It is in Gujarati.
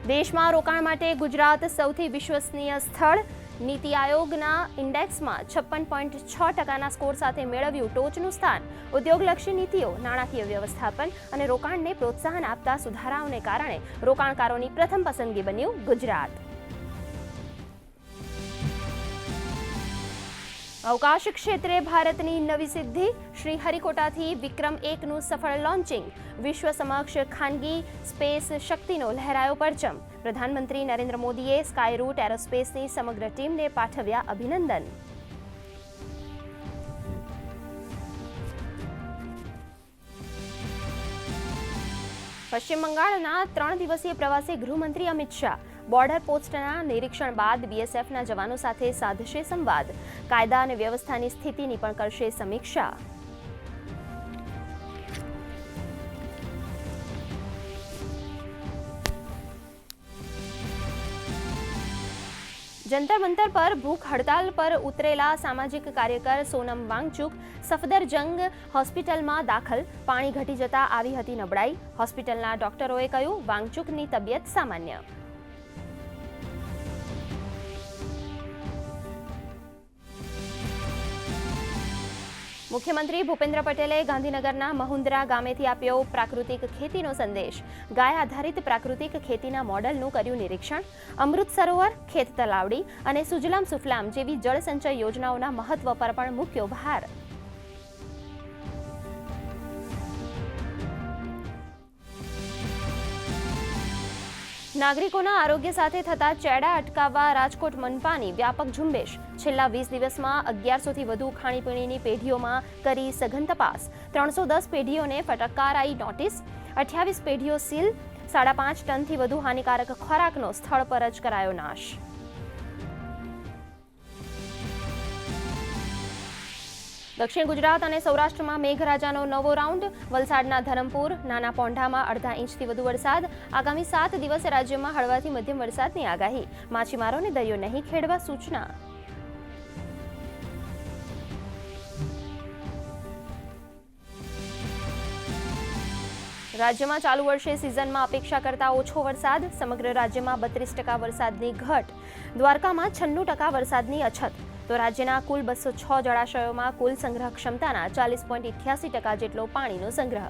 દેશમાં રોકાણ માટે ગુજરાત સૌથી વિશ્વસનીય સ્થળ. નીતિ આયોગના ઇન્ડેક્સમાં 56.6% સ્કોર સાથે મેળવ્યું ટોચનું સ્થાન. ઉદ્યોગલક્ષી નીતિઓ, નાણાકીય વ્યવસ્થાપન અને રોકાણને પ્રોત્સાહન આપતા સુધારાઓને કારણે રોકાણકારોની પ્રથમ પસંદગી બન્યું ગુજરાત. અવકાશ ક્ષેત્રે ભારતની નવી સિદ્ધિ. શ્રીહરિકોટાથી વિક્રમ-1નું સફળ લોન્ચિંગ. વિશ્વ સમક્ષ ખાનગી સ્પેસ શક્તિનો લહેરાયો પરચમ. પ્રધાનમંત્રી નરેન્દ્ર મોદીએ સ્કાયરૂટ એરોસ્પેસની સમગ્ર ટીમને પાઠવ્યા અભિનંદન. પશ્ચિમ બંગાળના 3 દિવસીય પ્રવાસે ગૃહમંત્રી અમિત શાહ બોર્ડર પોસ્ટના નિરીક્ષણ બાદ બીએસએફના જવાનો સાથે સાધશે સંવાદ. કાયદા અને વ્યવસ્થાની સ્થિતિની પણ કરશે સમીક્ષા. જંતર મંતર પર ભૂખ હડતાલ પર ઉતરેલા સામાજિક કાર્યકર સોનમ વાંગચુક સફદરજંગ હોસ્પિટલમાં દાખલ. પાણી ઘટી જતા આવી હતી નબળાઈ. હોસ્પિટલના ડોક્ટરોએ કહ્યું વાંગચુકની તબિયત સામાન્ય. મુખ્યમંત્રી ભૂપેન્દ્ર પટેલે ગાંધીનગરના મહુંદરા ગામેથી આપ્યો પ્રાકૃતિક ખેતીનો સંદેશ. ગાય આધારિત પ્રાકૃતિક ખેતીના મોડલનું કર્યું નિરીક્ષણ. અમૃત સરોવર, ખેત તલાવડી અને સુજલામ સુફલામ જેવી જળસંચય યોજનાઓના મહત્વ પર પણ મૂક્યો ભાર. નાગરિકોના આરોગ્ય સાથે થતા ચેડા અટકાવવા રાજકોટ મનપાની વ્યાપક ઝુંબેશ. છેલ્લા 20 દિવસમાં 1100થી વધુ ખાણીપીણીની પેઢીઓમાં કરી સઘન તપાસ. 310 પેઢીઓને ફટકારાઈ નોટિસ. 28 પેઢીઓ સીલ. 5.5 ટનથી વધુ હાનિકારક ખોરાકનો સ્થળ પર જ કરાયો નાશ. દક્ષિણ ગુજરાત અને સૌરાષ્ટ્રમાં મેઘરાજાનો નવો રાઉન્ડ. વલસાડના ધરમપુર, નાના પોંઢામાં અડધા ઇંચથી વધુ વરસાદ. આગામી 7 દિવસ રાજ્યમાં હળવાથી મધ્યમ વરસાદની આગાહી. માછીમારોને દરિયો નહીં ખેડવા સૂચના. રાજ્યમાં ચાલુ વર્ષે સિઝનમાં અપેક્ષા કરતા ઓછો વરસાદ. સમગ્ર રાજ્યમાં 32% વરસાદની ઘટ. દ્વારકામાં 96% વરસાદની અછત. તો રાજ્યના કુલ 206 જળાશયોમાં કુલ સંગ્રહ ક્ષમતાના 40.88% જેટલો પાણીનો સંગ્રહ.